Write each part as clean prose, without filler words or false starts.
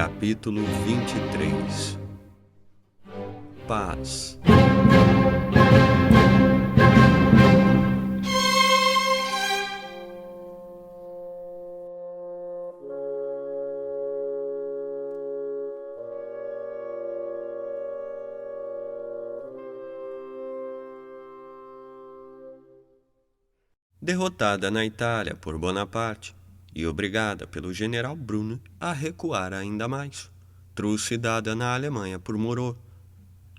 Capítulo 23. Paz. Derrotada na Itália por Bonaparte e obrigada pelo general Bruno a recuar ainda mais, trucidada na Alemanha por Moreau,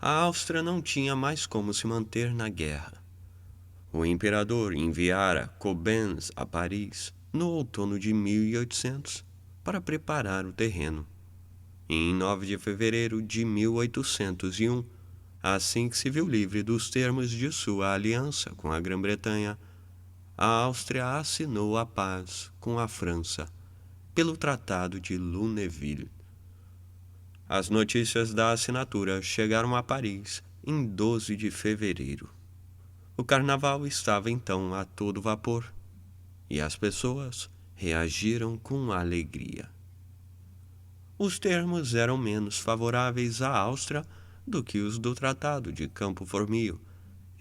a Áustria não tinha mais como se manter na guerra. O imperador enviara Cobbens a Paris no outono de 1800 para preparar o terreno. E em 9 de fevereiro de 1801, assim que se viu livre dos termos de sua aliança com a Grã-Bretanha, a Áustria assinou a paz com a França pelo Tratado de Lunéville. As notícias da assinatura chegaram a Paris em 12 de fevereiro. O carnaval estava então a todo vapor e as pessoas reagiram com alegria. Os termos eram menos favoráveis à Áustria do que os do Tratado de Campo Formio,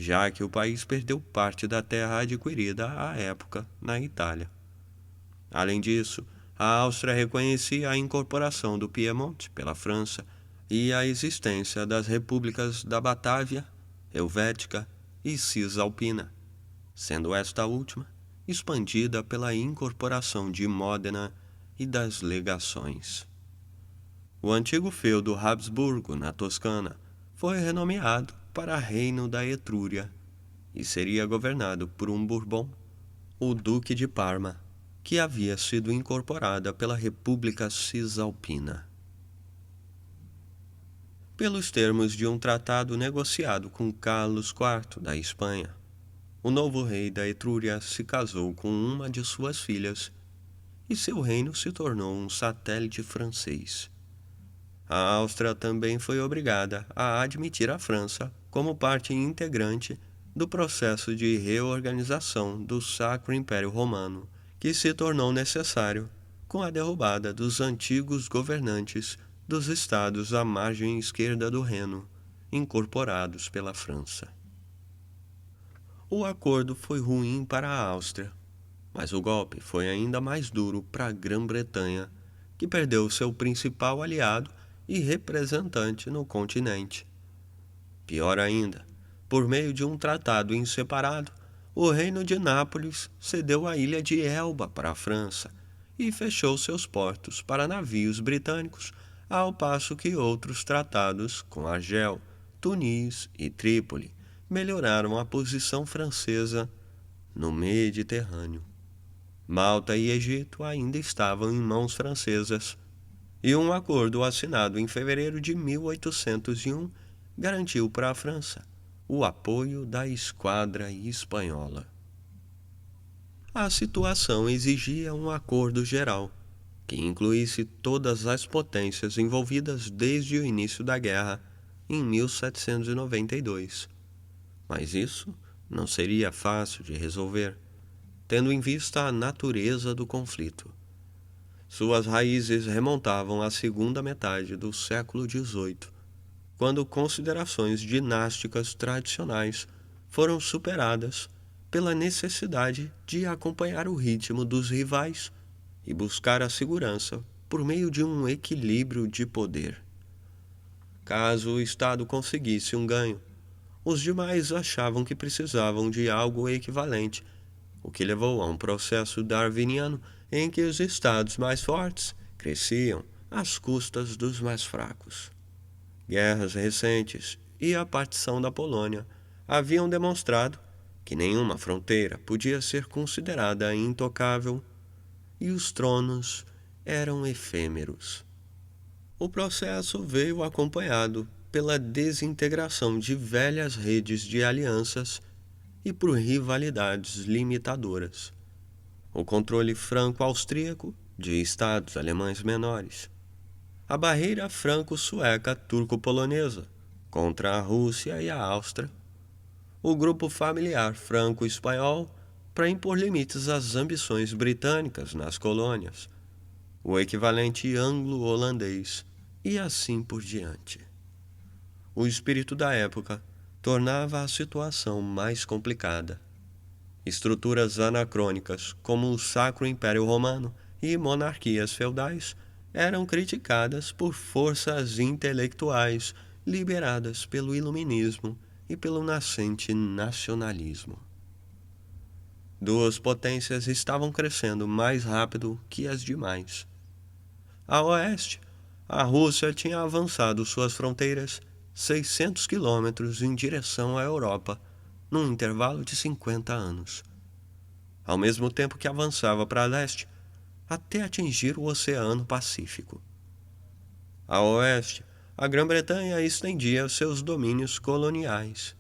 já que o país perdeu parte da terra adquirida à época na Itália. Além disso, a Áustria reconhecia a incorporação do Piemonte pela França e a existência das repúblicas da Batávia, Helvética e Cisalpina, sendo esta última expandida pela incorporação de Módena e das legações. O antigo feudo Habsburgo, na Toscana, foi renomeado para Reino da Etrúria e seria governado por um Bourbon, o Duque de Parma, que havia sido incorporada pela República Cisalpina. Pelos termos de um tratado negociado com Carlos IV da Espanha, o novo rei da Etrúria se casou com uma de suas filhas e seu reino se tornou um satélite francês. A Áustria também foi obrigada a admitir a França como parte integrante do processo de reorganização do Sacro Império Romano, que se tornou necessário com a derrubada dos antigos governantes dos estados à margem esquerda do Reno, incorporados pela França. O acordo foi ruim para a Áustria, mas o golpe foi ainda mais duro para a Grã-Bretanha, que perdeu seu principal aliado e representante no continente. Pior ainda, por meio de um tratado em separado, o Reino de Nápoles cedeu a ilha de Elba para a França e fechou seus portos para navios britânicos, ao passo que outros tratados com Argel, Tunis e Trípoli melhoraram a posição francesa no Mediterrâneo. Malta e Egito ainda estavam em mãos francesas, e um acordo assinado em fevereiro de 1801 garantiu para a França o apoio da esquadra espanhola. A situação exigia um acordo geral, que incluísse todas as potências envolvidas desde o início da guerra em 1792. Mas isso não seria fácil de resolver, tendo em vista a natureza do conflito. Suas raízes remontavam à segunda metade do século XVIII, quando considerações dinásticas tradicionais foram superadas pela necessidade de acompanhar o ritmo dos rivais e buscar a segurança por meio de um equilíbrio de poder. Caso o Estado conseguisse um ganho, os demais achavam que precisavam de algo equivalente, o que levou a um processo darwiniano em que os estados mais fortes cresciam às custas dos mais fracos. Guerras recentes e a partição da Polônia haviam demonstrado que nenhuma fronteira podia ser considerada intocável e os tronos eram efêmeros. O processo veio acompanhado pela desintegração de velhas redes de alianças e por rivalidades limitadoras. O controle franco-austríaco de estados alemães menores, a barreira franco-sueca-turco-polonesa contra a Rússia e a Áustria, o grupo familiar franco-espanhol para impor limites às ambições britânicas nas colônias, o equivalente anglo-holandês, e assim por diante. O espírito da época tornava a situação mais complicada. Estruturas anacrônicas, como o Sacro Império Romano e monarquias feudais, eram criticadas por forças intelectuais liberadas pelo Iluminismo e pelo nascente nacionalismo. Duas potências estavam crescendo mais rápido que as demais. A oeste, a Rússia tinha avançado suas fronteiras 600 quilômetros em direção à Europa, num intervalo de 50 anos. Ao mesmo tempo que avançava para leste, até atingir o Oceano Pacífico. A oeste, a Grã-Bretanha estendia seus domínios coloniais.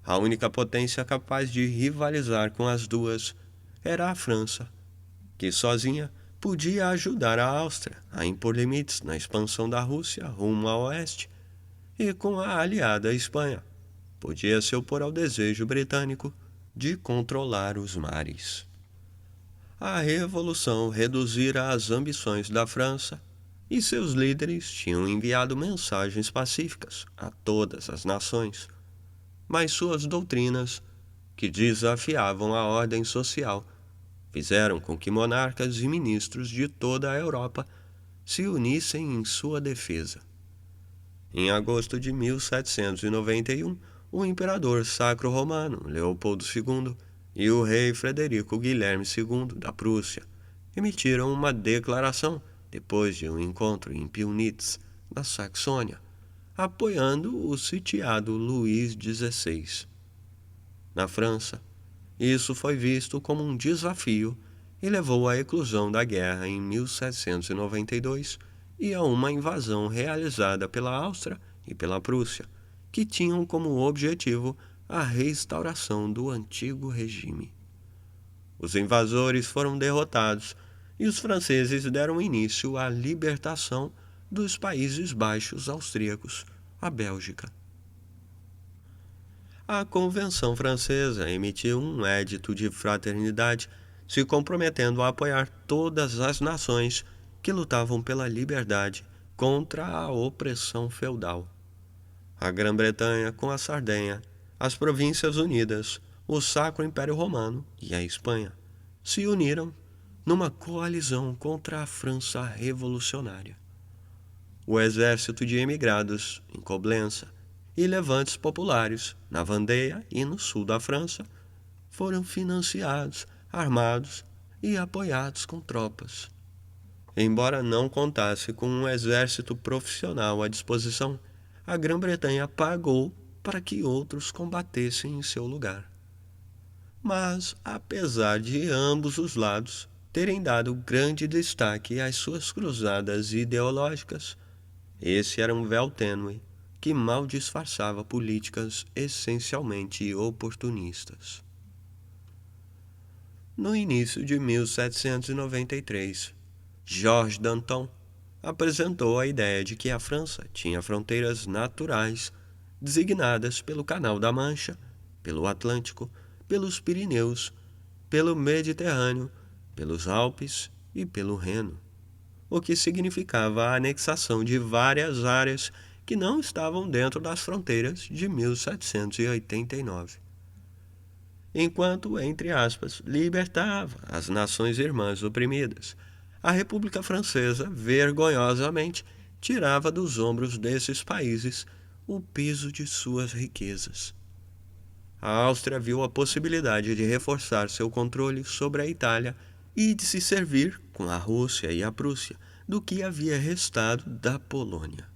A única potência capaz de rivalizar com as duas era a França, que sozinha podia ajudar a Áustria a impor limites na expansão da Rússia rumo a oeste, e com a aliada Espanha, podia se opor ao desejo britânico de controlar os mares. A Revolução reduzira as ambições da França e seus líderes tinham enviado mensagens pacíficas a todas as nações, mas suas doutrinas, que desafiavam a ordem social, fizeram com que monarcas e ministros de toda a Europa se unissem em sua defesa. Em agosto de 1791, o imperador sacro-romano Leopoldo II e o rei Frederico Guilherme II da Prússia emitiram uma declaração depois de um encontro em Pillnitz, na Saxônia, apoiando o sitiado Luís XVI. Na França, isso foi visto como um desafio e levou à eclosão da guerra em 1792 e a uma invasão realizada pela Áustria e pela Prússia, que tinham como objetivo a restauração do antigo regime. Os invasores foram derrotados e os franceses deram início à libertação dos Países Baixos austríacos, a Bélgica. A Convenção Francesa emitiu um edito de fraternidade, se comprometendo a apoiar todas as nações que lutavam pela liberdade contra a opressão feudal. A Grã-Bretanha com a Sardenha, as Províncias Unidas, o Sacro Império Romano e a Espanha se uniram numa coalizão contra a França revolucionária. O exército de emigrados em Coblença e levantes populares na Vendée e no sul da França foram financiados, armados e apoiados com tropas. Embora não contasse com um exército profissional à disposição, a Grã-Bretanha pagou para que outros combatessem em seu lugar. Mas, apesar de ambos os lados terem dado grande destaque às suas cruzadas ideológicas, esse era um véu tênue que mal disfarçava políticas essencialmente oportunistas. No início de 1793, Georges Danton apresentou a ideia de que a França tinha fronteiras naturais designadas pelo Canal da Mancha, pelo Atlântico, pelos Pirineus, pelo Mediterrâneo, pelos Alpes e pelo Reno, o que significava a anexação de várias áreas que não estavam dentro das fronteiras de 1789. Enquanto, entre aspas, libertava as nações irmãs oprimidas, a República Francesa vergonhosamente tirava dos ombros desses países o peso de suas riquezas. A Áustria viu a possibilidade de reforçar seu controle sobre a Itália e de se servir, com a Rússia e a Prússia, do que havia restado da Polônia.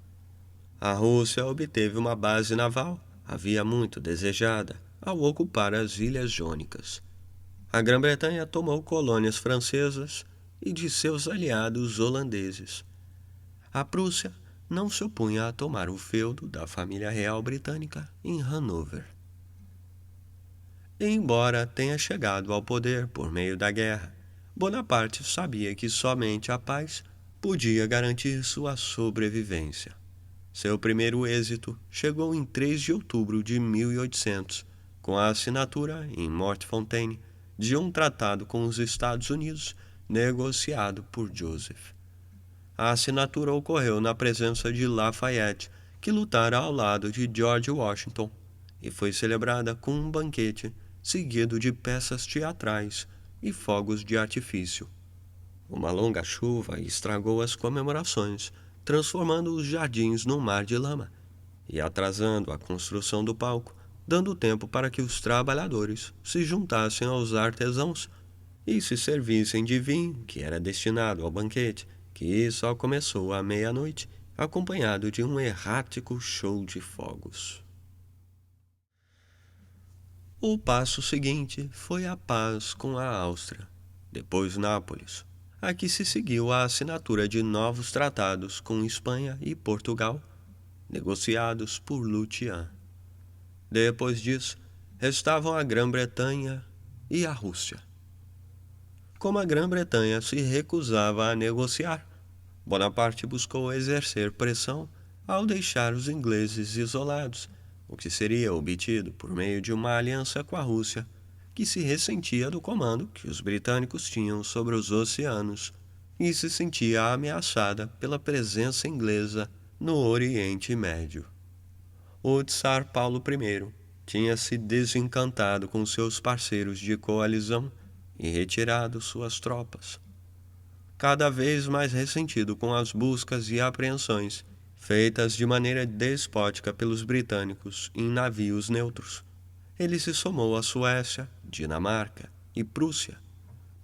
A Rússia obteve uma base naval, havia muito desejada, ao ocupar as Ilhas Jônicas. A Grã-Bretanha tomou colônias francesas e de seus aliados holandeses. A Prússia não se opunha a tomar o feudo da família real britânica em Hanover. Embora tenha chegado ao poder por meio da guerra, Bonaparte sabia que somente a paz podia garantir sua sobrevivência. Seu primeiro êxito chegou em 3 de outubro de 1800, com a assinatura, em Mortefontaine, de um tratado com os Estados Unidos negociado por Joseph. A assinatura ocorreu na presença de Lafayette, que lutara ao lado de George Washington, e foi celebrada com um banquete seguido de peças teatrais e fogos de artifício. Uma longa chuva estragou as comemorações, transformando os jardins num mar de lama e atrasando a construção do palco, dando tempo para que os trabalhadores se juntassem aos artesãos e se servissem de vinho que era destinado ao banquete, que só começou à meia-noite, acompanhado de um errático show de fogos. O passo seguinte foi a paz com a Áustria, depois Nápoles. Aqui se seguiu a assinatura de novos tratados com Espanha e Portugal, negociados por Lutein. Depois disso, restavam a Grã-Bretanha e a Rússia. Como a Grã-Bretanha se recusava a negociar, Bonaparte buscou exercer pressão ao deixar os ingleses isolados, o que seria obtido por meio de uma aliança com a Rússia, que se ressentia do comando que os britânicos tinham sobre os oceanos e se sentia ameaçada pela presença inglesa no Oriente Médio. O Tsar Paulo I tinha se desencantado com seus parceiros de coalizão e retirado suas tropas. Cada vez mais ressentido com as buscas e apreensões feitas de maneira despótica pelos britânicos em navios neutros, ele se somou à Suécia, Dinamarca e Prússia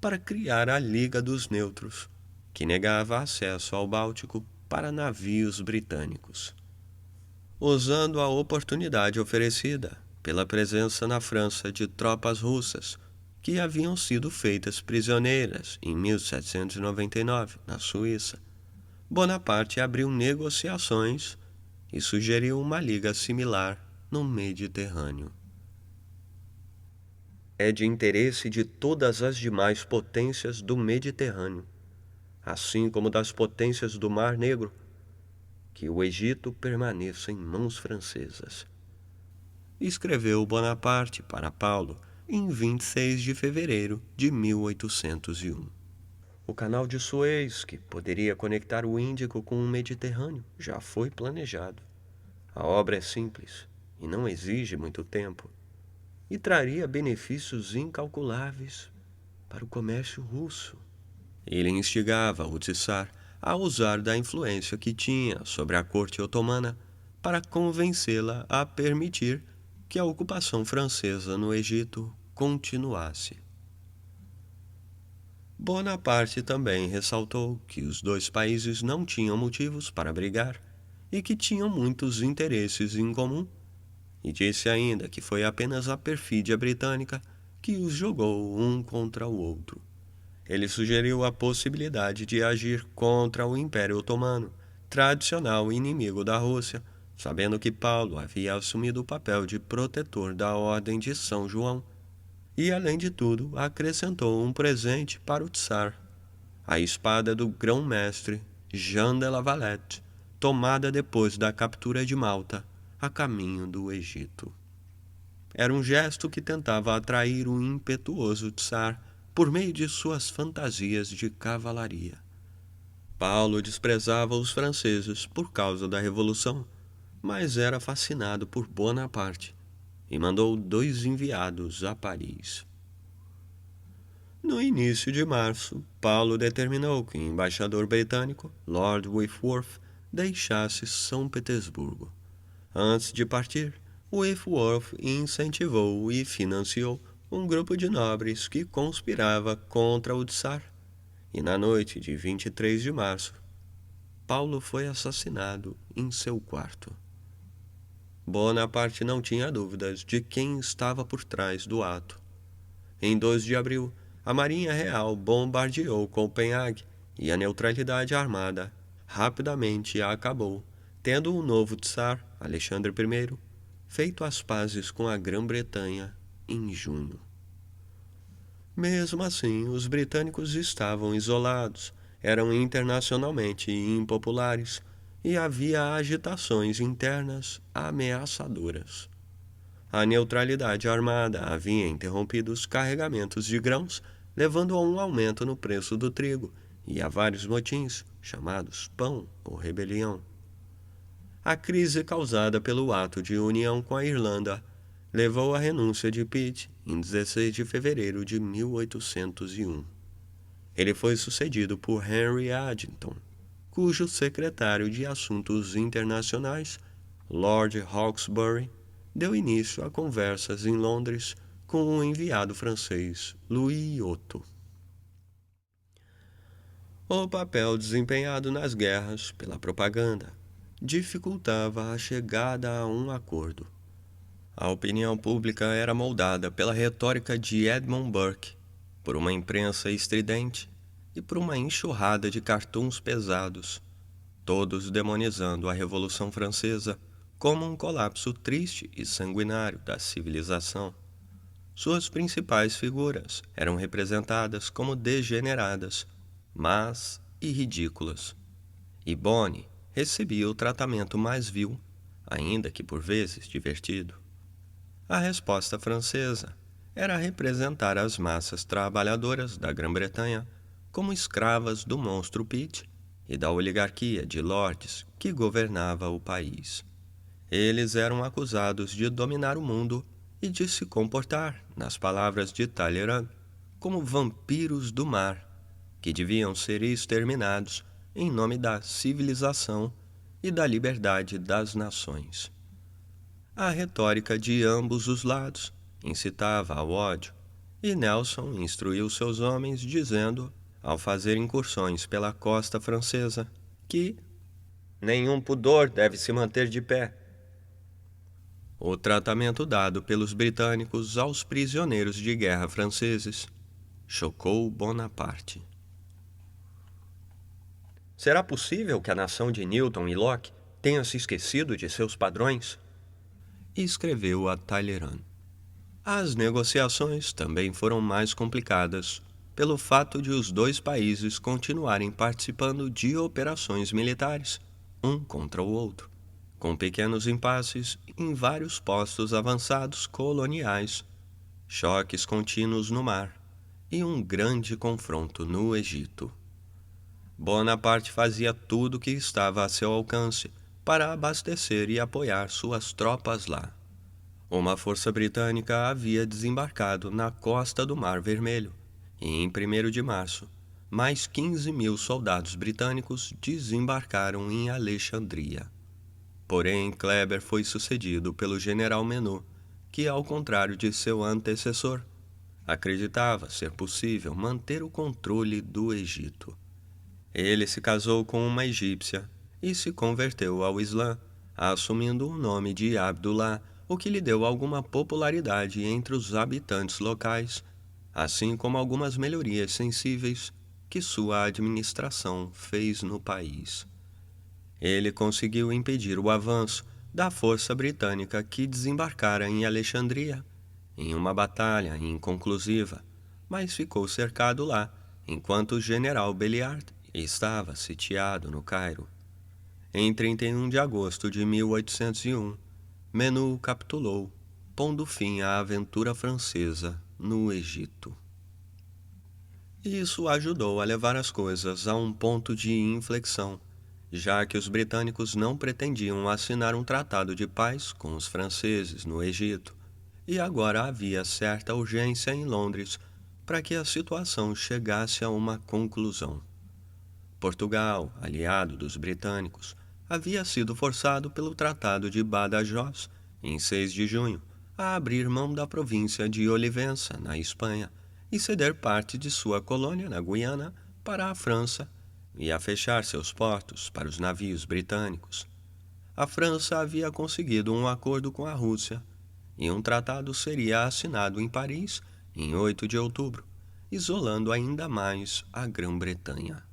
para criar a Liga dos Neutros, que negava acesso ao Báltico para navios britânicos. Usando a oportunidade oferecida pela presença na França de tropas russas que haviam sido feitas prisioneiras em 1799 na Suíça, Bonaparte abriu negociações e sugeriu uma liga similar no Mediterrâneo. É de interesse de todas as demais potências do Mediterrâneo, assim como das potências do Mar Negro, que o Egito permaneça em mãos francesas. Escreveu Bonaparte para Paulo em 26 de fevereiro de 1801. O canal de Suez, que poderia conectar o Índico com o Mediterrâneo, já foi planejado. A obra é simples e não exige muito tempo, e traria benefícios incalculáveis para o comércio russo. Ele instigava o Czar a usar da influência que tinha sobre a corte otomana para convencê-la a permitir que a ocupação francesa no Egito continuasse. Bonaparte também ressaltou que os dois países não tinham motivos para brigar e que tinham muitos interesses em comum, e disse ainda que foi apenas a perfídia britânica que os jogou um contra o outro. Ele sugeriu a possibilidade de agir contra o Império Otomano, tradicional inimigo da Rússia, sabendo que Paulo havia assumido o papel de protetor da Ordem de São João, e, além de tudo, acrescentou um presente para o Tsar, a espada do grão-mestre Jean de la Valette, tomada depois da captura de Malta, a caminho do Egito. Era um gesto que tentava atrair o impetuoso Tsar por meio de suas fantasias de cavalaria. Paulo desprezava os franceses por causa da Revolução, mas era fascinado por Bonaparte e mandou 2 enviados a Paris. No início de março, Paulo determinou que o embaixador britânico, Lord Whitworth, deixasse São Petersburgo. Antes de partir, Whitworth incentivou e financiou um grupo de nobres que conspirava contra o Tsar, e na noite de 23 de março, Paulo foi assassinado em seu quarto. Bonaparte não tinha dúvidas de quem estava por trás do ato. Em 2 de abril, a Marinha Real bombardeou Copenhague e a neutralidade armada rapidamente acabou, tendo o novo Tsar, Alexandre I, feito as pazes com a Grã-Bretanha em junho. Mesmo assim, os britânicos estavam isolados, eram internacionalmente impopulares e havia agitações internas ameaçadoras. A neutralidade armada havia interrompido os carregamentos de grãos levando a um aumento no preço do trigo e a vários motins, chamados Pão ou Rebelião. A crise causada pelo ato de união com a Irlanda levou à renúncia de Pitt em 16 de fevereiro de 1801. Ele foi sucedido por Henry Addington, cujo secretário de Assuntos Internacionais, Lord Hawkesbury, deu início a conversas em Londres com o enviado francês Louis Otto. O papel desempenhado nas guerras pela propaganda dificultava a chegada a um acordo. A opinião pública era moldada pela retórica de Edmund Burke, por uma imprensa estridente e por uma enxurrada de cartoons pesados, todos demonizando a Revolução Francesa como um colapso triste e sanguinário da civilização. Suas principais figuras eram representadas como degeneradas, más e ridículas, e Bonnie recebia o tratamento mais vil, ainda que por vezes divertido. A resposta francesa era representar as massas trabalhadoras da Grã-Bretanha como escravas do monstro Pitt e da oligarquia de lords que governava o país. Eles eram acusados de dominar o mundo e de se comportar, nas palavras de Talleyrand, como vampiros do mar, que deviam ser exterminados em nome da civilização e da liberdade das nações. A retórica de ambos os lados incitava ao ódio, e Nelson instruiu seus homens dizendo, ao fazer incursões pela costa francesa, que nenhum pudor deve se manter de pé. O tratamento dado pelos britânicos aos prisioneiros de guerra franceses chocou Bonaparte. Será possível que a nação de Newton e Locke tenha se esquecido de seus padrões? Escreveu a Talleyrand. As negociações também foram mais complicadas pelo fato de os dois países continuarem participando de operações militares, um contra o outro, com pequenos impasses em vários postos avançados coloniais, choques contínuos no mar e um grande confronto no Egito. Bonaparte fazia tudo o que estava a seu alcance para abastecer e apoiar suas tropas lá. Uma força britânica havia desembarcado na costa do Mar Vermelho e, em 1º de março, mais 15.000 soldados britânicos desembarcaram em Alexandria. Porém, Kleber foi sucedido pelo general Menot, que, ao contrário de seu antecessor, acreditava ser possível manter o controle do Egito. Ele se casou com uma egípcia e se converteu ao Islã, assumindo o nome de Abdullah, o que lhe deu alguma popularidade entre os habitantes locais, assim como algumas melhorias sensíveis que sua administração fez no país. Ele conseguiu impedir o avanço da força britânica que desembarcara em Alexandria, em uma batalha inconclusiva, mas ficou cercado lá, enquanto o general Belliard estava sitiado no Cairo. Em 31 de agosto de 1801, Menot capitulou, pondo fim à aventura francesa no Egito. Isso ajudou a levar as coisas a um ponto de inflexão, já que os britânicos não pretendiam assinar um tratado de paz com os franceses no Egito, e agora havia certa urgência em Londres para que a situação chegasse a uma conclusão. Portugal, aliado dos britânicos, havia sido forçado pelo Tratado de Badajoz, em 6 de junho, a abrir mão da província de Olivença, na Espanha, e ceder parte de sua colônia na Guiana para a França e a fechar seus portos para os navios britânicos. A França havia conseguido um acordo com a Rússia, e um tratado seria assinado em Paris em 8 de outubro, isolando ainda mais a Grã-Bretanha.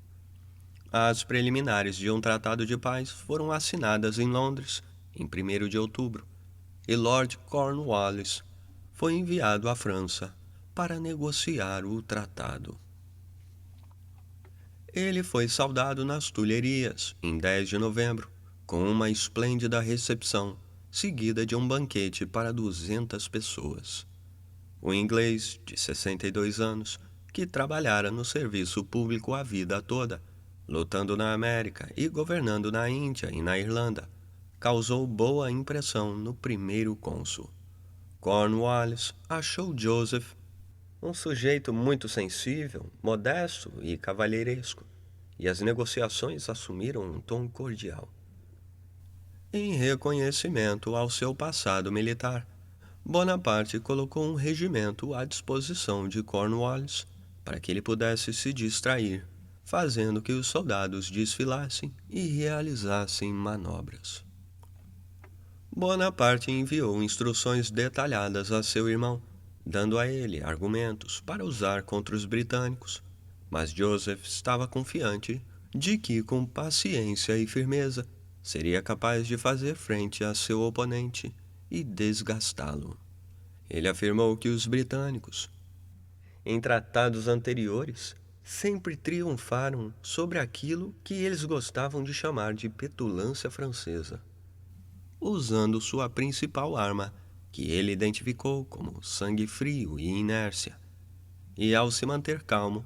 As preliminares de um tratado de paz foram assinadas em Londres em 1º de outubro, e Lord Cornwallis foi enviado à França para negociar o tratado. Ele foi saudado nas Tulherias em 10 de novembro, com uma esplêndida recepção, seguida de um banquete para 200 pessoas. O inglês, de 62 anos, que trabalhara no serviço público a vida toda, lutando na América e governando na Índia e na Irlanda, causou boa impressão no primeiro cônsul. Cornwallis achou Joseph um sujeito muito sensível, modesto e cavalheiresco, e as negociações assumiram um tom cordial. Em reconhecimento ao seu passado militar, Bonaparte colocou um regimento à disposição de Cornwallis para que ele pudesse se distrair, fazendo que os soldados desfilassem e realizassem manobras. Bonaparte enviou instruções detalhadas a seu irmão, dando a ele argumentos para usar contra os britânicos, mas Joseph estava confiante de que, com paciência e firmeza, seria capaz de fazer frente a seu oponente e desgastá-lo. Ele afirmou que os britânicos, em tratados anteriores, sempre triunfaram sobre aquilo que eles gostavam de chamar de petulância francesa, usando sua principal arma, que ele identificou como sangue frio e inércia, e ao se manter calmo,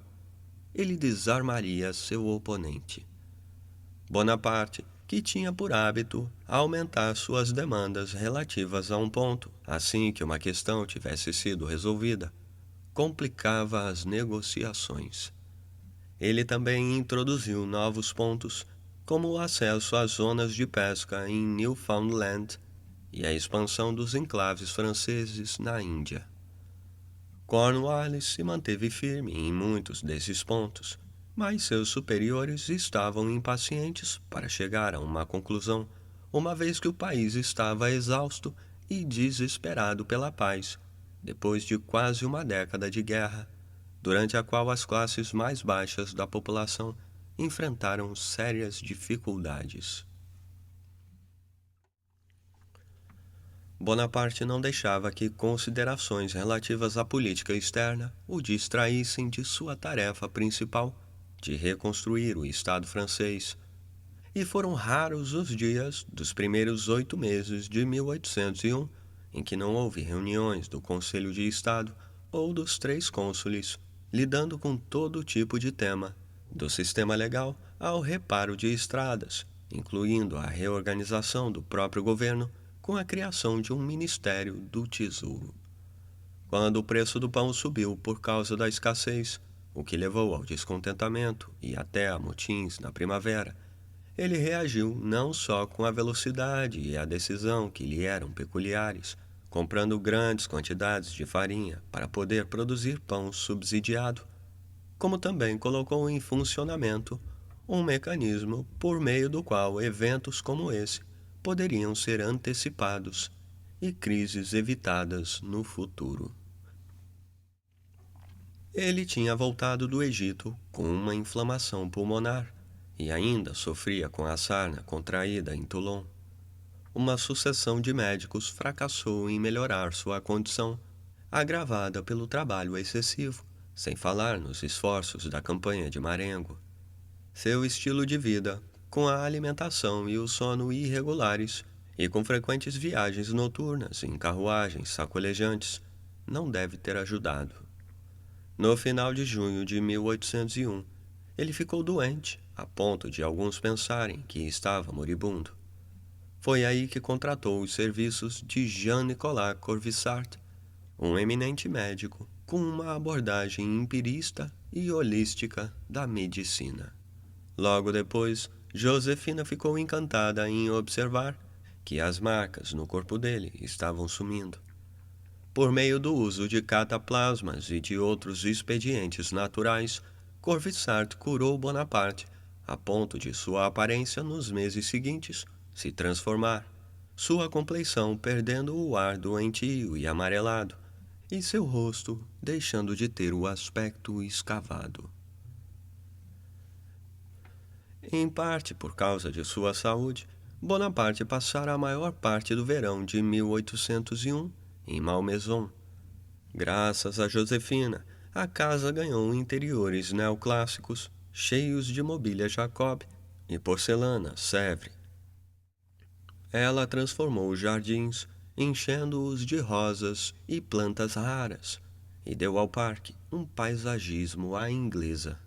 ele desarmaria seu oponente. Bonaparte, que tinha por hábito aumentar suas demandas relativas a um ponto, assim que uma questão tivesse sido resolvida, complicava as negociações. Ele também introduziu novos pontos, como o acesso às zonas de pesca em Newfoundland e a expansão dos enclaves franceses na Índia. Cornwallis se manteve firme em muitos desses pontos, mas seus superiores estavam impacientes para chegar a uma conclusão, uma vez que o país estava exausto e desesperado pela paz, depois de quase uma década de guerra, durante a qual as classes mais baixas da população enfrentaram sérias dificuldades. Bonaparte não deixava que considerações relativas à política externa o distraíssem de sua tarefa principal de reconstruir o Estado francês, e foram raros os dias dos primeiros 8 meses de 1801 em que não houve reuniões do Conselho de Estado ou dos 3 cônsules, lidando com todo tipo de tema, do sistema legal ao reparo de estradas, incluindo a reorganização do próprio governo com a criação de um Ministério do Tesouro. Quando o preço do pão subiu por causa da escassez, o que levou ao descontentamento e até a motins na primavera, ele reagiu não só com a velocidade e a decisão que lhe eram peculiares, comprando grandes quantidades de farinha para poder produzir pão subsidiado, como também colocou em funcionamento um mecanismo por meio do qual eventos como esse poderiam ser antecipados e crises evitadas no futuro. Ele tinha voltado do Egito com uma inflamação pulmonar e ainda sofria com a sarna contraída em Toulon. Uma sucessão de médicos fracassou em melhorar sua condição, agravada pelo trabalho excessivo, sem falar nos esforços da campanha de Marengo. Seu estilo de vida, com a alimentação e o sono irregulares, e com frequentes viagens noturnas em carruagens sacolejantes, não deve ter ajudado. No final de junho de 1801, ele ficou doente, a ponto de alguns pensarem que estava moribundo. Foi aí que contratou os serviços de Jean-Nicolas Corvisart, um eminente médico com uma abordagem empirista e holística da medicina. Logo depois, Josefina ficou encantada em observar que as marcas no corpo dele estavam sumindo. Por meio do uso de cataplasmas e de outros expedientes naturais, Corvisart curou Bonaparte, a ponto de sua aparência nos meses seguintes se transformar, sua compleição perdendo o ar doentio e amarelado, e seu rosto deixando de ter o aspecto escavado. Em parte por causa de sua saúde, Bonaparte passara a maior parte do verão de 1801 em Malmaison. Graças a Josefina, a casa ganhou interiores neoclássicos, cheios de mobília Jacob e porcelana Sèvres. Ela transformou os jardins, enchendo-os de rosas e plantas raras, e deu ao parque um paisagismo à inglesa.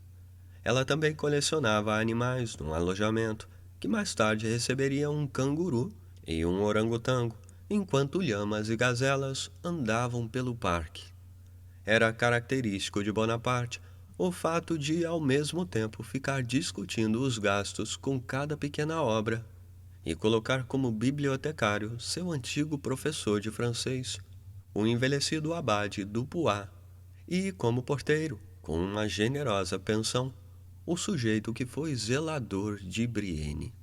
Ela também colecionava animais num alojamento, que mais tarde receberia um canguru e um orangotango, enquanto lhamas e gazelas andavam pelo parque. Era característico de Bonaparte o fato de, ao mesmo tempo, ficar discutindo os gastos com cada pequena obra e colocar como bibliotecário seu antigo professor de francês, o envelhecido abade Dupuis, e como porteiro, com uma generosa pensão, o sujeito que foi zelador de Brienne.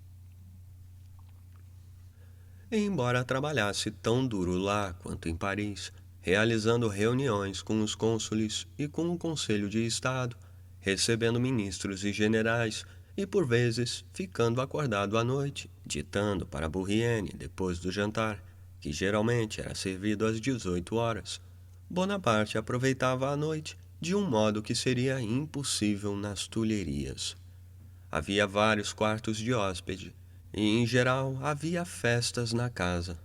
Embora trabalhasse tão duro lá quanto em Paris, realizando reuniões com os cônsules e com o Conselho de Estado, recebendo ministros e generais, e por vezes ficando acordado à noite, ditando para Bourrienne depois do jantar, que geralmente era servido às 18 horas, Bonaparte aproveitava a noite de um modo que seria impossível nas Tulherias. Havia vários quartos de hóspede, e em geral havia festas na casa.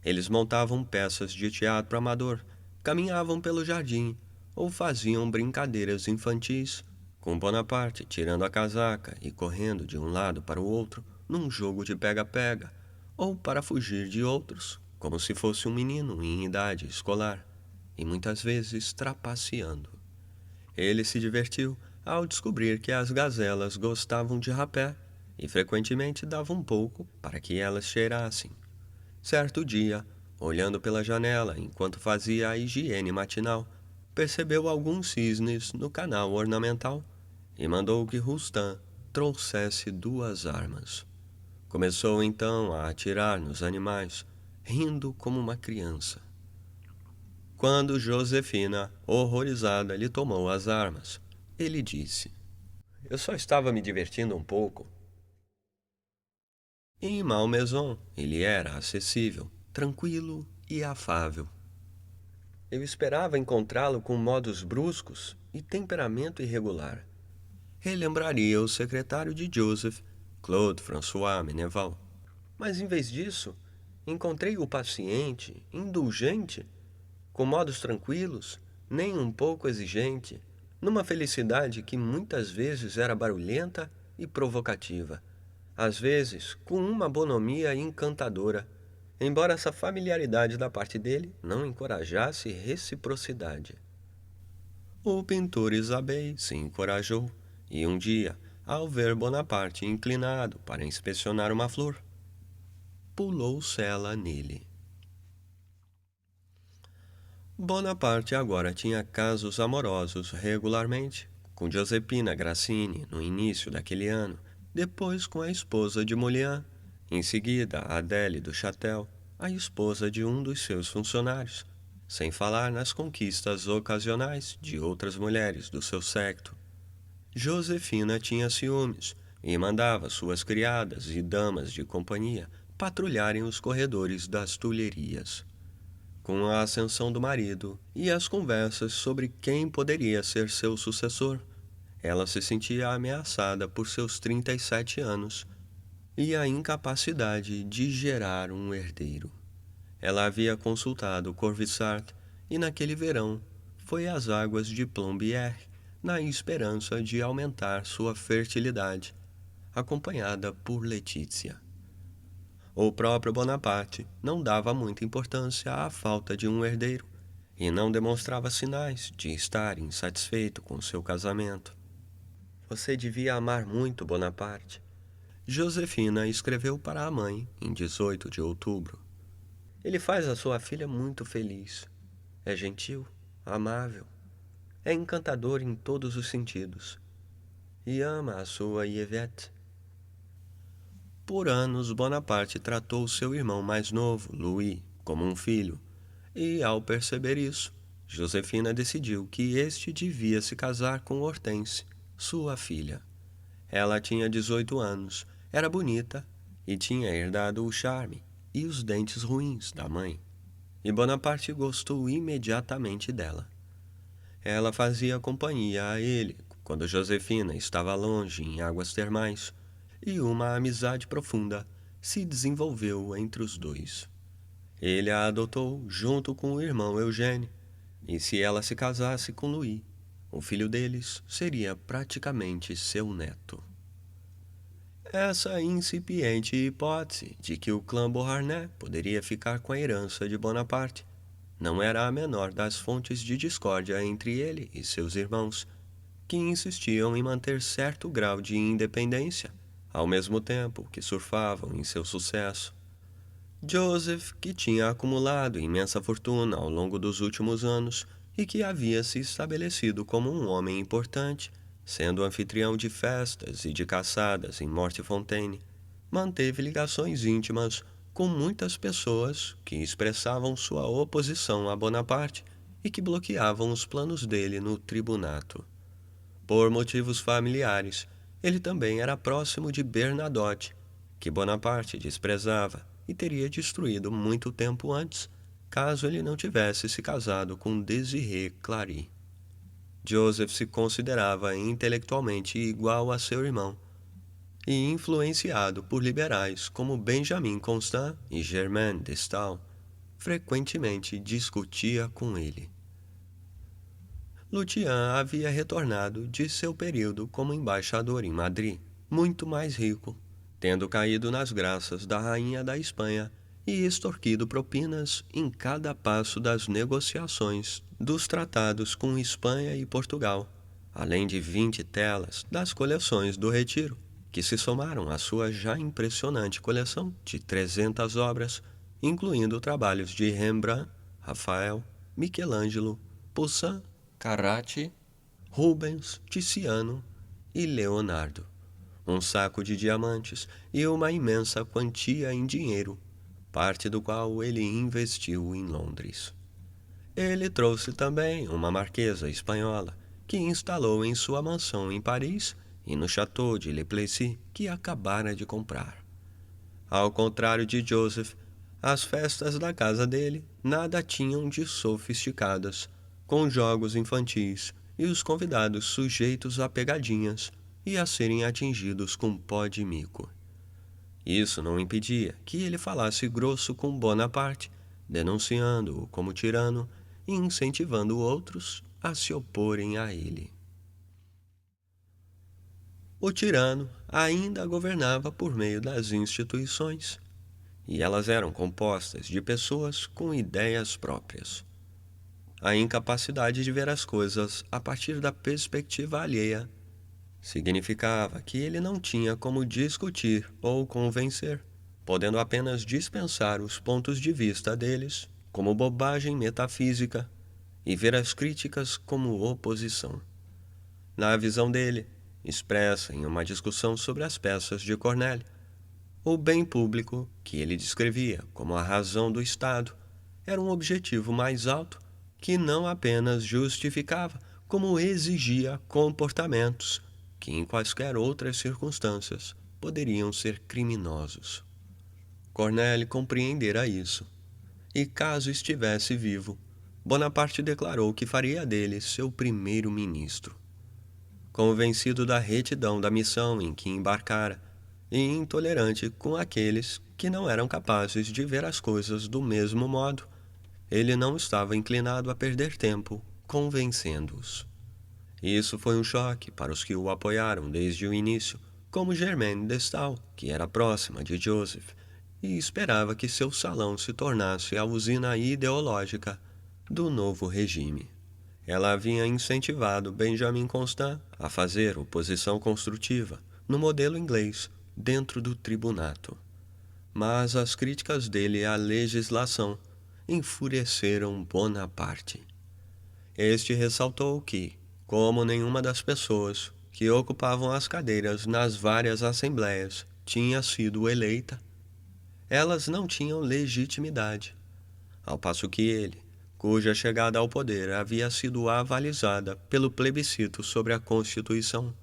Eles montavam peças de teatro amador, caminhavam pelo jardim ou faziam brincadeiras infantis, com Bonaparte tirando a casaca e correndo de um lado para o outro num jogo de pega-pega, ou para fugir de outros, como se fosse um menino em idade escolar, e muitas vezes trapaceando. Ele se divertiu ao descobrir que as gazelas gostavam de rapé e frequentemente dava um pouco para que elas cheirassem. Certo dia, olhando pela janela enquanto fazia a higiene matinal, percebeu alguns cisnes no canal ornamental e mandou que Rustan trouxesse 2 armas. Começou então a atirar nos animais, rindo como uma criança. Quando Josefina, horrorizada, lhe tomou as armas, ele disse: "Eu só estava me divertindo um pouco." Em Malmaison, ele era acessível, tranquilo e afável. Eu esperava encontrá-lo com modos bruscos e temperamento irregular. Relembraria o secretário de Joseph, Claude François Meneval. Mas em vez disso, encontrei-o paciente, indulgente, com modos tranquilos, nem um pouco exigente, numa felicidade que muitas vezes era barulhenta e provocativa, às vezes com uma bonomia encantadora, embora essa familiaridade da parte dele não encorajasse reciprocidade. O pintor Isabey se encorajou, e um dia, ao ver Bonaparte inclinado para inspecionar uma flor, pulou-se-la nele. Bonaparte agora tinha casos amorosos regularmente, com Giuseppina Grassini no início daquele ano, depois com a esposa de Molière, em seguida Adèle do Châtel, a esposa de um dos seus funcionários, sem falar nas conquistas ocasionais de outras mulheres do seu séquito. Josefina tinha ciúmes e mandava suas criadas e damas de companhia patrulharem os corredores das Tulherias. Com a ascensão do marido e as conversas sobre quem poderia ser seu sucessor, ela se sentia ameaçada por seus 37 anos e a incapacidade de gerar um herdeiro. Ela havia consultado Corvisart e, naquele verão, foi às águas de Plombières na esperança de aumentar sua fertilidade, acompanhada por Letícia. O próprio Bonaparte não dava muita importância à falta de um herdeiro e não demonstrava sinais de estar insatisfeito com seu casamento. Você devia amar muito Bonaparte. Josefina escreveu para a mãe em 18 de outubro. Ele faz a sua filha muito feliz. É gentil, amável, é encantador em todos os sentidos e ama a sua Yvette. Por anos, Bonaparte tratou seu irmão mais novo, Louis, como um filho, e, ao perceber isso, Josefina decidiu que este devia se casar com Hortense, sua filha. Ela tinha 18 anos, era bonita e tinha herdado o charme e os dentes ruins da mãe, e Bonaparte gostou imediatamente dela. Ela fazia companhia a ele quando Josefina estava longe em águas termais, e uma amizade profunda se desenvolveu entre os dois. Ele a adotou junto com o irmão Eugênio, E se ela se casasse com Louis, o filho deles seria praticamente seu neto. Essa incipiente hipótese de que o clã Beauharnais poderia ficar com a herança de Bonaparte não era a menor das fontes de discórdia entre ele e seus irmãos, que insistiam em manter certo grau de independência, ao mesmo tempo que surfavam em seu sucesso. Joseph, que tinha acumulado imensa fortuna ao longo dos últimos anos e que havia se estabelecido como um homem importante, sendo anfitrião de festas e de caçadas em Mortefontaine, manteve ligações íntimas com muitas pessoas que expressavam sua oposição a Bonaparte e que bloqueavam os planos dele no tribunato. Por motivos familiares, ele também era próximo de Bernadotte, que Bonaparte desprezava e teria destruído muito tempo antes, caso ele não tivesse se casado com Désirée Clary. Joseph se considerava intelectualmente igual a seu irmão, e influenciado por liberais como Benjamin Constant e Germain de Staël, frequentemente discutia com ele. Lucian havia retornado de seu período como embaixador em Madrid, muito mais rico, tendo caído nas graças da rainha da Espanha e extorquido propinas em cada passo das negociações dos tratados com Espanha e Portugal, além de 20 telas das coleções do Retiro, que se somaram à sua já impressionante coleção de 300 obras, incluindo trabalhos de Rembrandt, Rafael, Michelangelo, Poussin, Carracci, Rubens, Tiziano e Leonardo, um saco de diamantes e uma imensa quantia em dinheiro, parte do qual ele investiu em Londres. Ele trouxe também uma marquesa espanhola, que instalou em sua mansão em Paris e no Château de Le Plessis, que acabara de comprar. Ao contrário de Joseph, as festas da casa dele nada tinham de sofisticadas, com jogos infantis e os convidados sujeitos a pegadinhas e a serem atingidos com pó de mico. Isso não impedia que ele falasse grosso com Bonaparte, denunciando-o como tirano e incentivando outros a se oporem a ele. O tirano ainda governava por meio das instituições, e elas eram compostas de pessoas com ideias próprias. A incapacidade de ver as coisas a partir da perspectiva alheia significava que ele não tinha como discutir ou convencer, podendo apenas dispensar os pontos de vista deles como bobagem metafísica e ver as críticas como oposição. Na visão dele, expressa em uma discussão sobre as peças de Corneille, o bem público, que ele descrevia como a razão do Estado, era um objetivo mais alto que não apenas justificava, como exigia comportamentos que, em quaisquer outras circunstâncias, poderiam ser criminosos. Corneille compreendera isso, e caso estivesse vivo, Bonaparte declarou que faria dele seu primeiro-ministro. Convencido da retidão da missão em que embarcara, e intolerante com aqueles que não eram capazes de ver as coisas do mesmo modo, ele não estava inclinado a perder tempo convencendo-os. Isso foi um choque para os que o apoiaram desde o início, como Germaine de Staël, que era próxima de Joseph, e esperava que seu salão se tornasse a usina ideológica do novo regime. Ela havia incentivado Benjamin Constant a fazer oposição construtiva, no modelo inglês, dentro do tribunato. Mas as críticas dele à legislação enfureceram Bonaparte. Este ressaltou que, como nenhuma das pessoas que ocupavam as cadeiras nas várias assembleias tinha sido eleita, elas não tinham legitimidade, ao passo que ele, cuja chegada ao poder havia sido avalizada pelo plebiscito sobre a Constituição,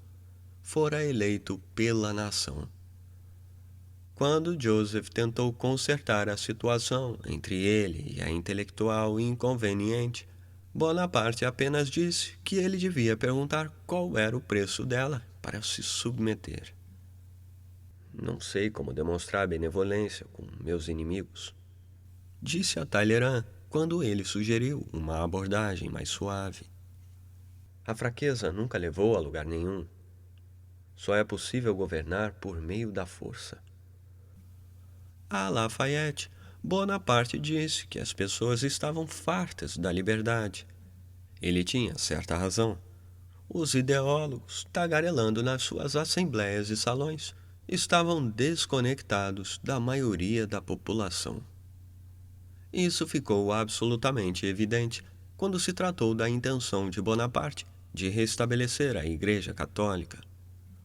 fora eleito pela nação. Quando Joseph tentou consertar a situação entre ele e a intelectual inconveniente, Bonaparte apenas disse que ele devia perguntar qual era o preço dela para se submeter. Não sei como demonstrar benevolência com meus inimigos, disse a Talleyrand quando ele sugeriu uma abordagem mais suave. A fraqueza nunca levou a lugar nenhum. Só é possível governar por meio da força. A Lafayette, Bonaparte disse que as pessoas estavam fartas da liberdade. Ele tinha certa razão. Os ideólogos, tagarelando nas suas assembleias e salões, estavam desconectados da maioria da população. Isso ficou absolutamente evidente quando se tratou da intenção de Bonaparte de restabelecer a Igreja Católica.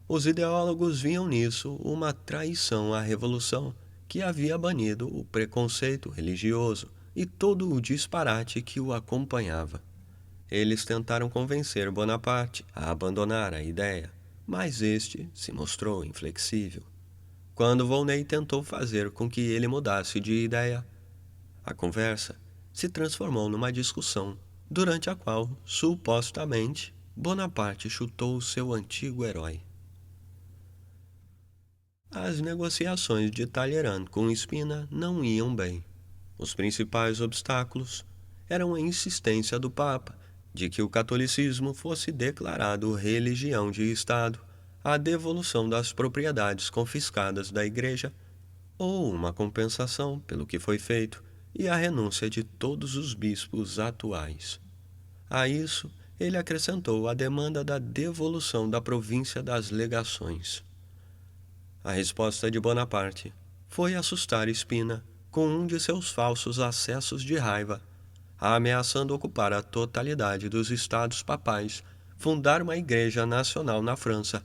Os ideólogos viam nisso uma traição à Revolução, que havia banido o preconceito religioso e todo o disparate que o acompanhava. Eles tentaram convencer Bonaparte a abandonar a ideia, mas este se mostrou inflexível. Quando Volney tentou fazer com que ele mudasse de ideia, a conversa se transformou numa discussão, durante a qual, supostamente, Bonaparte chutou seu antigo herói. As negociações de Talleyrand com Spina não iam bem. Os principais obstáculos eram a insistência do Papa de que o catolicismo fosse declarado religião de Estado, a devolução das propriedades confiscadas da Igreja, ou uma compensação pelo que foi feito, e a renúncia de todos os bispos atuais. A isso, ele acrescentou a demanda da devolução da província das legações. A resposta de Bonaparte foi assustar Spina com um de seus falsos acessos de raiva, ameaçando ocupar a totalidade dos estados papais, fundar uma igreja nacional na França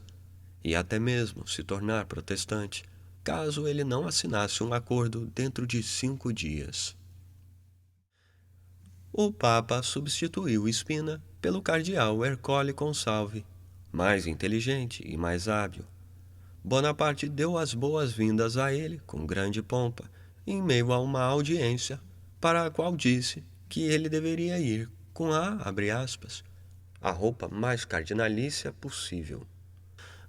e até mesmo se tornar protestante, caso ele não assinasse um acordo dentro de 5 dias. O Papa substituiu Spina pelo cardeal Ercole Consalvi, mais inteligente e mais hábil. Bonaparte deu as boas-vindas a ele com grande pompa, em meio a uma audiência, para a qual disse que ele deveria ir com abre aspas, a roupa mais cardinalícia possível.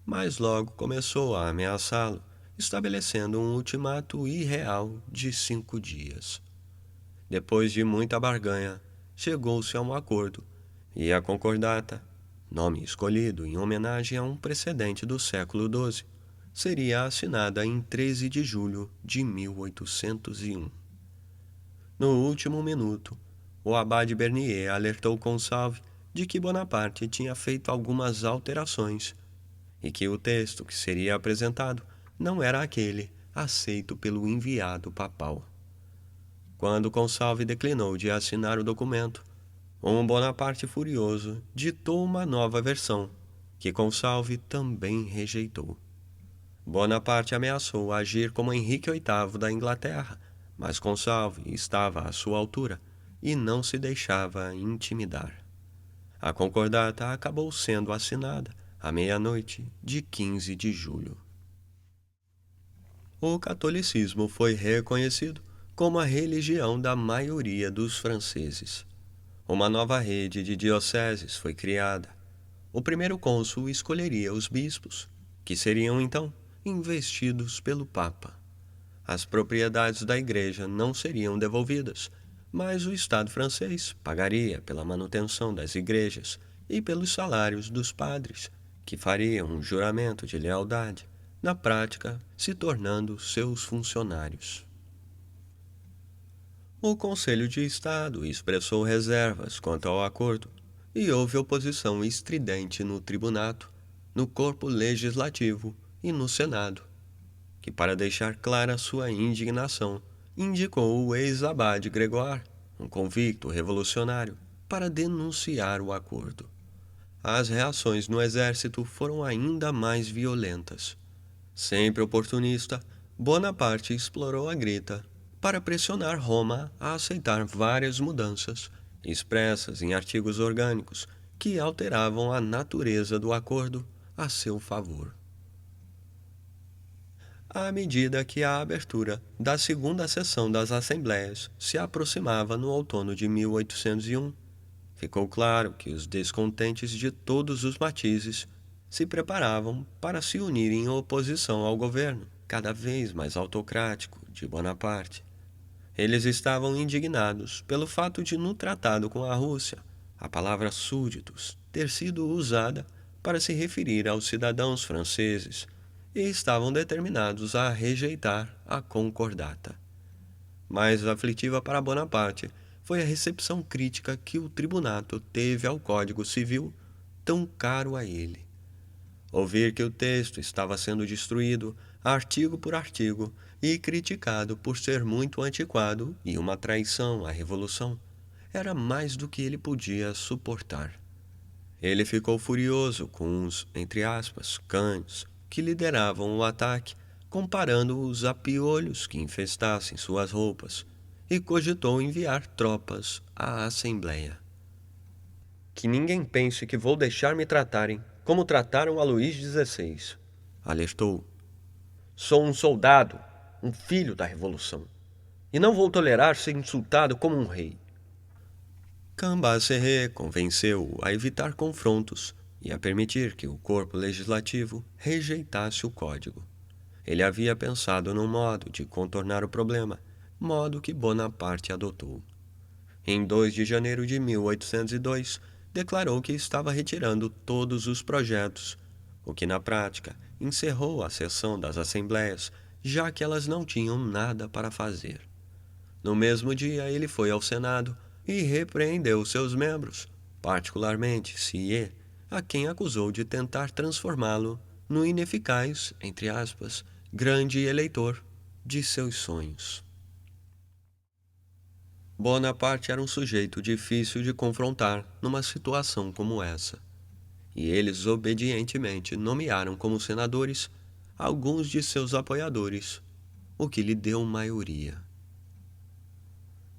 Mas logo começou a ameaçá-lo, estabelecendo um ultimato irreal de 5 dias. Depois de muita barganha, chegou-se a um acordo, e a concordata, nome escolhido em homenagem a um precedente do século XII, seria assinada em 13 de julho de 1801. No último minuto, o abade Bernier alertou Consalvi de que Bonaparte tinha feito algumas alterações e que o texto que seria apresentado não era aquele aceito pelo enviado papal. Quando Consalvi declinou de assinar o documento, um Bonaparte furioso ditou uma nova versão, que Consalvi também rejeitou. Bonaparte ameaçou agir como Henrique VIII da Inglaterra, mas Consalvi estava à sua altura e não se deixava intimidar. A concordata acabou sendo assinada à meia-noite de 15 de julho. O catolicismo foi reconhecido como a religião da maioria dos franceses. Uma nova rede de dioceses foi criada. O primeiro cônsul escolheria os bispos, que seriam então investidos pelo Papa. As propriedades da igreja não seriam devolvidas, mas o Estado francês pagaria pela manutenção das igrejas e pelos salários dos padres, que fariam um juramento de lealdade, na prática se tornando seus funcionários. O Conselho de Estado expressou reservas quanto ao acordo e houve oposição estridente no tribunato, no corpo legislativo e no Senado, que, para deixar clara sua indignação, indicou o ex-abade Grégoire, um convicto revolucionário, para denunciar o acordo. As reações no exército foram ainda mais violentas. Sempre oportunista, Bonaparte explorou a grita para pressionar Roma a aceitar várias mudanças, expressas em artigos orgânicos, que alteravam a natureza do acordo a seu favor. À medida que a abertura da segunda sessão das Assembleias se aproximava no outono de 1801, ficou claro que os descontentes de todos os matizes se preparavam para se unir em oposição ao governo, cada vez mais autocrático, de Bonaparte. Eles estavam indignados pelo fato de, no tratado com a Rússia, a palavra súditos ter sido usada para se referir aos cidadãos franceses e estavam determinados a rejeitar a concordata. Mais aflitiva para Bonaparte foi a recepção crítica que o tribunato teve ao Código Civil, tão caro a ele. Ouvir que o texto estava sendo destruído, artigo por artigo, e criticado por ser muito antiquado e uma traição à Revolução, era mais do que ele podia suportar. Ele ficou furioso com os, entre aspas, cães que lideravam o ataque, comparando-os a piolhos que infestassem suas roupas, e cogitou enviar tropas à Assembleia. Que ninguém pense que vou deixar me tratarem como trataram a Luís XVI, alertou. Sou um soldado, um filho da Revolução, e não vou tolerar ser insultado como um rei. Cambacéré convenceu-o a evitar confrontos e a permitir que o corpo legislativo rejeitasse o código. Ele havia pensado num modo de contornar o problema, modo que Bonaparte adotou. Em 2 de janeiro de 1802, declarou que estava retirando todos os projetos, o que na prática encerrou a sessão das assembleias, já que elas não tinham nada para fazer. No mesmo dia, ele foi ao Senado e repreendeu seus membros, particularmente Sieyès, a quem acusou de tentar transformá-lo no ineficaz, entre aspas, grande eleitor de seus sonhos. Bonaparte era um sujeito difícil de confrontar numa situação como essa, e eles obedientemente nomearam como senadores alguns de seus apoiadores, o que lhe deu maioria.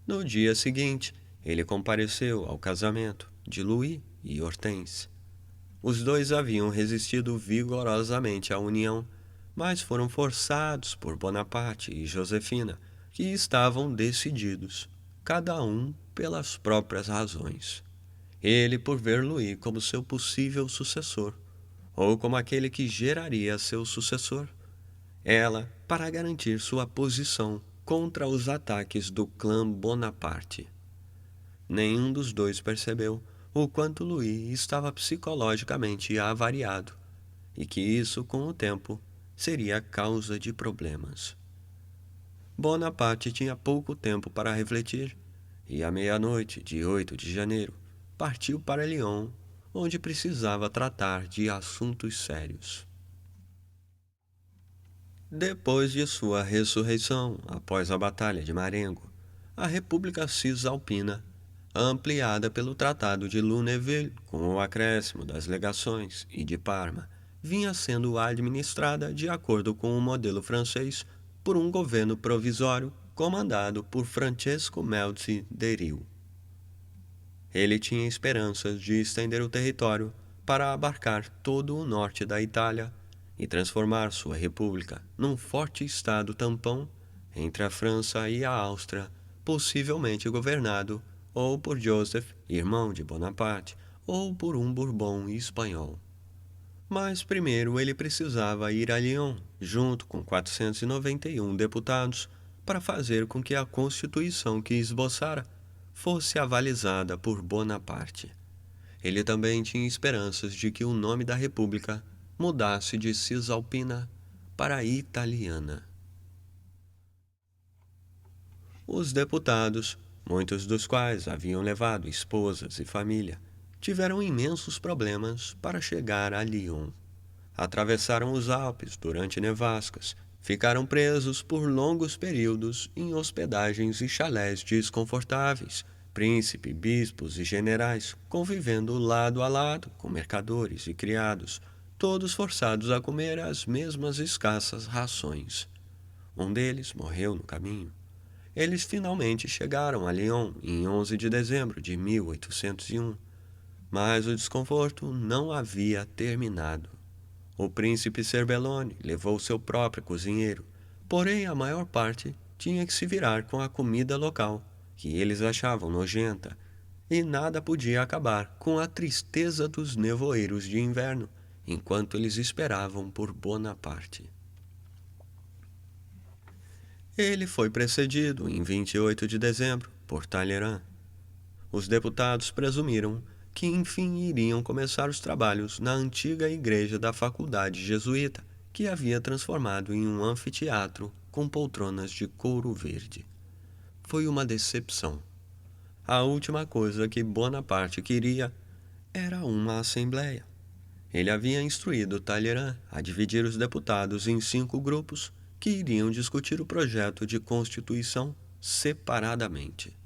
No dia seguinte, ele compareceu ao casamento de Louis e Hortense. Os dois haviam resistido vigorosamente à união, mas foram forçados por Bonaparte e Josefina, que estavam decididos, cada um pelas próprias razões. Ele por ver Louis como seu possível sucessor, ou como aquele que geraria seu sucessor. Ela para garantir sua posição contra os ataques do clã Bonaparte. Nenhum dos dois percebeu o quanto Louis estava psicologicamente avariado, e que isso, com o tempo, seria causa de problemas. Bonaparte tinha pouco tempo para refletir, e à meia-noite de 8 de janeiro partiu para Lyon, onde precisava tratar de assuntos sérios. Depois de sua ressurreição, após a Batalha de Marengo, a República Cisalpina, ampliada pelo Tratado de Lunéville, com o acréscimo das legações e de Parma, vinha sendo administrada de acordo com o modelo francês por um governo provisório comandado por Francesco Melzi d'Eril. Ele tinha esperanças de estender o território para abarcar todo o norte da Itália e transformar sua república num forte estado tampão entre a França e a Áustria, possivelmente governado ou por Joseph, irmão de Bonaparte, ou por um Bourbon espanhol. Mas primeiro ele precisava ir a Lyon, junto com 491 deputados, para fazer com que a Constituição que esboçara fosse avalizada por Bonaparte. Ele também tinha esperanças de que o nome da República mudasse de Cisalpina para Italiana. Os deputados, muitos dos quais haviam levado esposas e família, tiveram imensos problemas para chegar a Lyon. Atravessaram os Alpes durante nevascas, ficaram presos por longos períodos em hospedagens e chalés desconfortáveis, príncipe, bispos e generais convivendo lado a lado com mercadores e criados, todos forçados a comer as mesmas escassas rações. Um deles morreu no caminho. Eles finalmente chegaram a Lyon em 11 de dezembro de 1801. Mas o desconforto não havia terminado. O príncipe Serbellone levou seu próprio cozinheiro, porém a maior parte tinha que se virar com a comida local, que eles achavam nojenta, e nada podia acabar com a tristeza dos nevoeiros de inverno, enquanto eles esperavam por Bonaparte. Ele foi precedido, em 28 de dezembro, por Talleyrand. Os deputados presumiram que enfim iriam começar os trabalhos na antiga igreja da faculdade jesuíta, que havia transformado em um anfiteatro com poltronas de couro verde. Foi uma decepção. A última coisa que Bonaparte queria era uma assembleia. Ele havia instruído Talleyrand a dividir os deputados em 5 grupos que iriam discutir o projeto de constituição separadamente.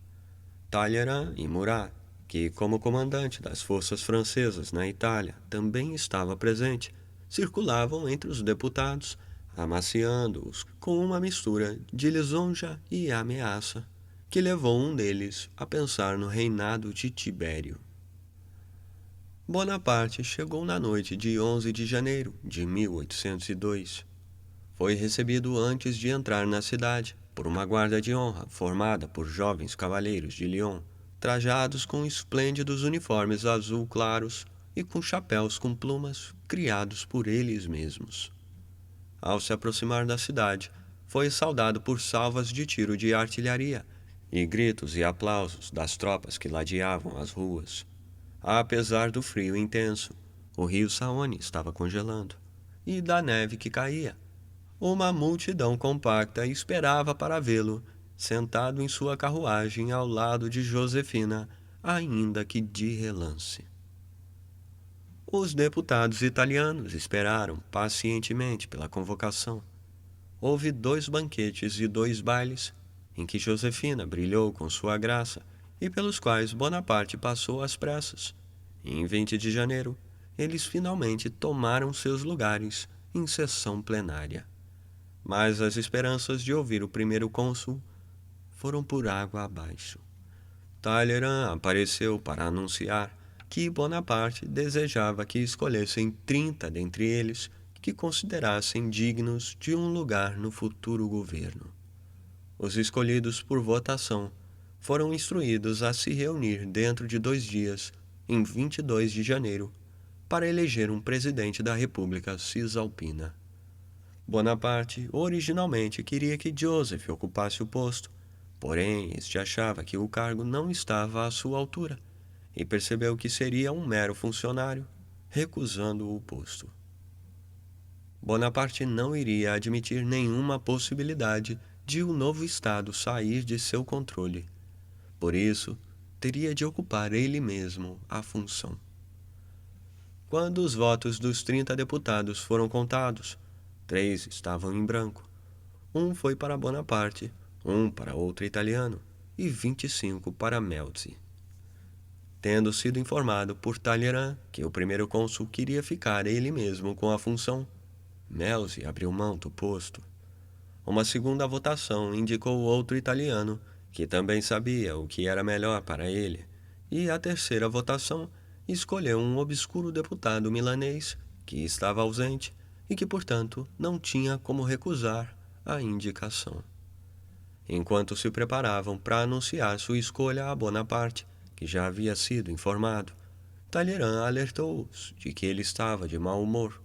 Talleyrand e Murat, que, como comandante das forças francesas na Itália, também estava presente, circulavam entre os deputados, amaciando-os com uma mistura de lisonja e ameaça, que levou um deles a pensar no reinado de Tibério. Bonaparte chegou na noite de 11 de janeiro de 1802. Foi recebido antes de entrar na cidade por uma guarda de honra formada por jovens cavaleiros de Lyon, trajados com esplêndidos uniformes azul claros e com chapéus com plumas criados por eles mesmos. Ao se aproximar da cidade, foi saudado por salvas de tiro de artilharia e gritos e aplausos das tropas que ladeavam as ruas. Apesar do frio intenso, o rio Saône estava congelando, e da neve que caía, uma multidão compacta esperava para vê-lo, sentado em sua carruagem ao lado de Josefina, ainda que de relance. Os deputados italianos esperaram pacientemente pela convocação. Houve 2 banquetes e 2 bailes, em que Josefina brilhou com sua graça e pelos quais Bonaparte passou às pressas. E em 20 de janeiro, eles finalmente tomaram seus lugares em sessão plenária. Mas as esperanças de ouvir o primeiro cônsul foram por água abaixo. Talleyrand apareceu para anunciar que Bonaparte desejava que escolhessem 30 dentre eles que considerassem dignos de um lugar no futuro governo. Os escolhidos por votação foram instruídos a se reunir dentro de 2 dias, em 22 de janeiro, para eleger um presidente da República Cisalpina. Bonaparte originalmente queria que Joseph ocupasse o posto, porém este achava que o cargo não estava à sua altura e percebeu que seria um mero funcionário, recusando o posto. Bonaparte não iria admitir nenhuma possibilidade de o novo Estado sair de seu controle. Por isso, teria de ocupar ele mesmo a função. Quando os votos dos 30 deputados foram contados, 3 estavam em branco. Um foi para Bonaparte, um para outro italiano e 25 para Melzi. Tendo sido informado por Talleyrand que o primeiro cônsul queria ficar ele mesmo com a função, Melzi abriu mão do posto. Uma segunda votação indicou outro italiano, que também sabia o que era melhor para ele, e a terceira votação escolheu um obscuro deputado milanês que estava ausente e que, portanto, não tinha como recusar a indicação. Enquanto se preparavam para anunciar sua escolha a Bonaparte, que já havia sido informado, Talleyrand alertou-os de que ele estava de mau humor,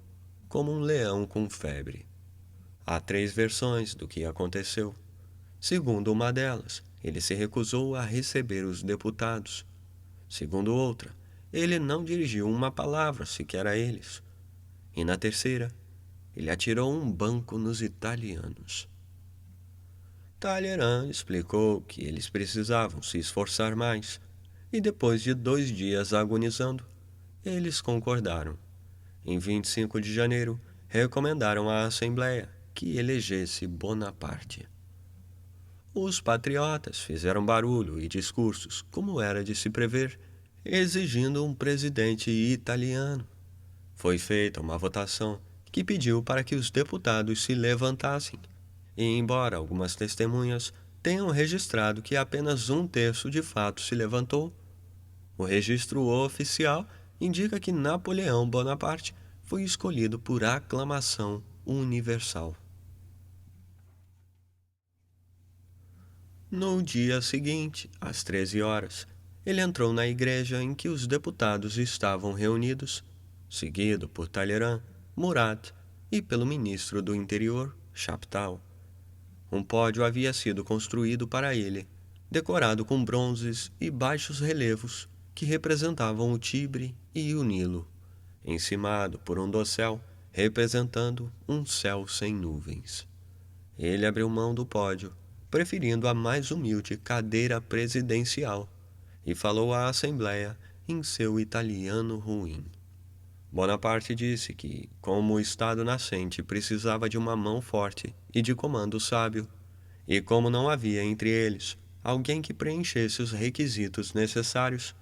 como um leão com febre. Há 3 versões do que aconteceu. Segundo uma delas, ele se recusou a receber os deputados. Segundo outra, ele não dirigiu uma palavra sequer a eles. E na terceira, ele atirou um banco nos italianos. Talleyrand explicou que eles precisavam se esforçar mais, e depois de 2 dias agonizando, eles concordaram. Em 25 de janeiro, recomendaram à Assembleia que elegesse Bonaparte. Os patriotas fizeram barulho e discursos, como era de se prever, exigindo um presidente italiano. Foi feita uma votação que pediu para que os deputados se levantassem, e embora algumas testemunhas tenham registrado que apenas 1/3 de fato se levantou, o registro oficial indica que Napoleão Bonaparte foi escolhido por aclamação universal. No dia seguinte, às 13 horas, ele entrou na igreja em que os deputados estavam reunidos, seguido por Talleyrand, Murat e pelo ministro do Interior, Chaptal. Um pódio havia sido construído para ele, decorado com bronzes e baixos relevos que representavam o Tibre e o Nilo, encimado por um dossel representando um céu sem nuvens. Ele abriu mão do pódio, preferindo a mais humilde cadeira presidencial, e falou à Assembleia em seu italiano ruim. Bonaparte disse que, como o Estado nascente precisava de uma mão forte e de comando sábio, e como não havia entre eles alguém que preenchesse os requisitos necessários,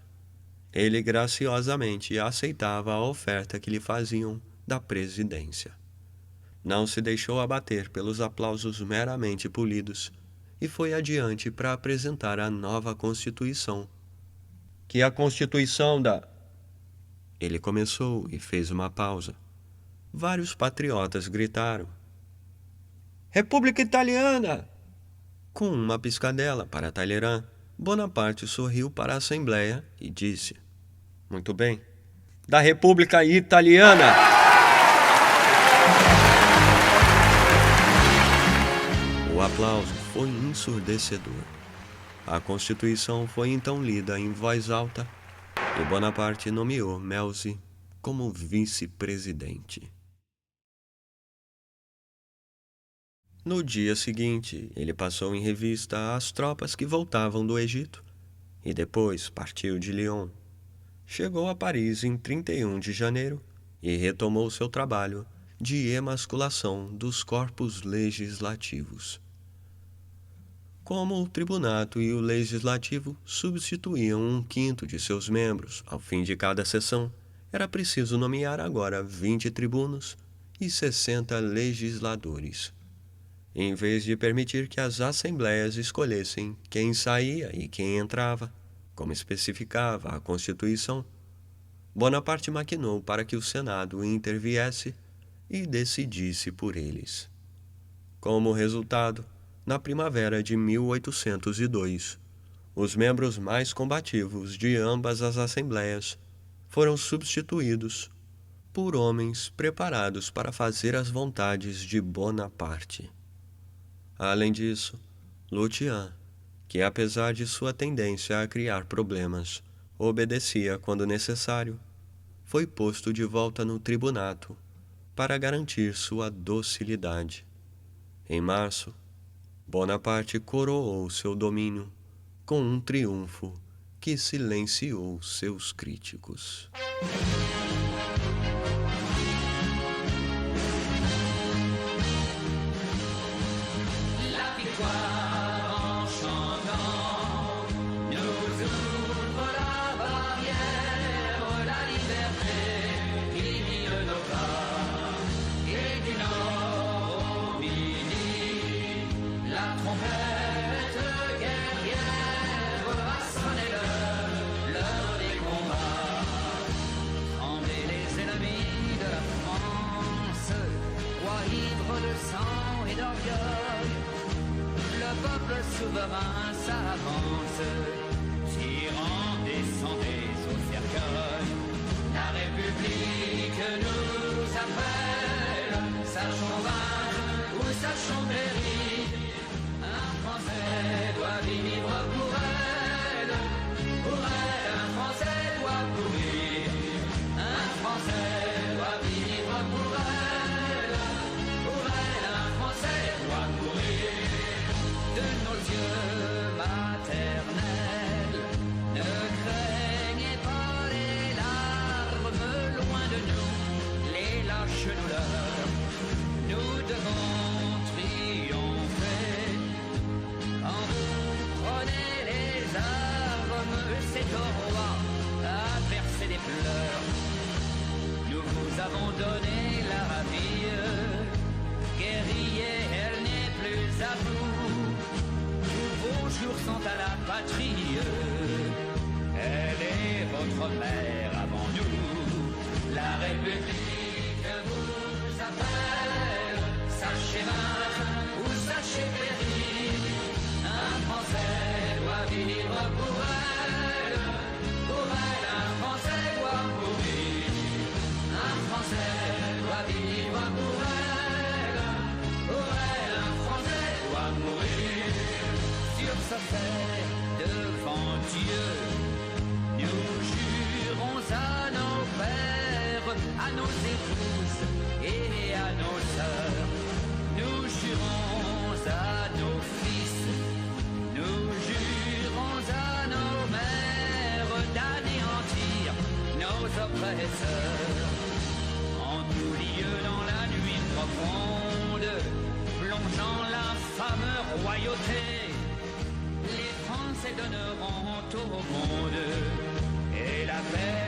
ele graciosamente aceitava a oferta que lhe faziam da presidência. Não se deixou abater pelos aplausos meramente polidos e foi adiante para apresentar a nova Constituição. Que a Constituição da... Ele começou e fez uma pausa. Vários patriotas gritaram: República Italiana! Com uma piscadela para Talleyrand, Bonaparte sorriu para a Assembleia e disse: Muito bem, da República Italiana! O aplauso foi ensurdecedor. A Constituição foi então lida em voz alta e Bonaparte nomeou Melzi como vice-presidente. No dia seguinte, ele passou em revista as tropas que voltavam do Egito e depois partiu de Lyon. Chegou a Paris em 31 de janeiro e retomou seu trabalho de emasculação dos corpos legislativos. Como o tribunato e o legislativo substituíam 1/5 de seus membros ao fim de cada sessão, era preciso nomear agora 20 tribunos e 60 legisladores. Em vez de permitir que as assembleias escolhessem quem saía e quem entrava, como especificava a Constituição, Bonaparte maquinou para que o Senado interviesse e decidisse por eles. Como resultado, na primavera de 1802, os membros mais combativos de ambas as assembleias foram substituídos por homens preparados para fazer as vontades de Bonaparte. Além disso, Lucian, que apesar de sua tendência a criar problemas, obedecia quando necessário, foi posto de volta no tribunato para garantir sua docilidade. Em março, Bonaparte coroou seu domínio com um triunfo que silenciou seus críticos. Souverain s'avance, tirant descendez au cercueil. La République nous appelle, sachons vaincre ou sachons périr. Un Français doit vivre pour elle, un Français doit mourir. Un Français doit vivre pour elle, un Français doit mourir. De nos yeux maternels, ne craignez pas les larmes loin de nous, les lâches douleurs. Nous devons triompher. Quand vous prenez les armes, c'est au roi à verser des pleurs. Nous vous avons donné la vie, guerrier, elle n'est plus à vous. Vos jours sont à la patrie, elle est votre mère avant nous. La République vous appelle, sachez vaincre ou sachez périr. Un Français doit vivre pour elle, un Français doit mourir. Un Français doit vivre pour elle, un Français doit mourir. nos oppresseurs. En tout lieu dans la nuit profonde, plongeant l'infâme royauté, les Français donneront au monde et la paix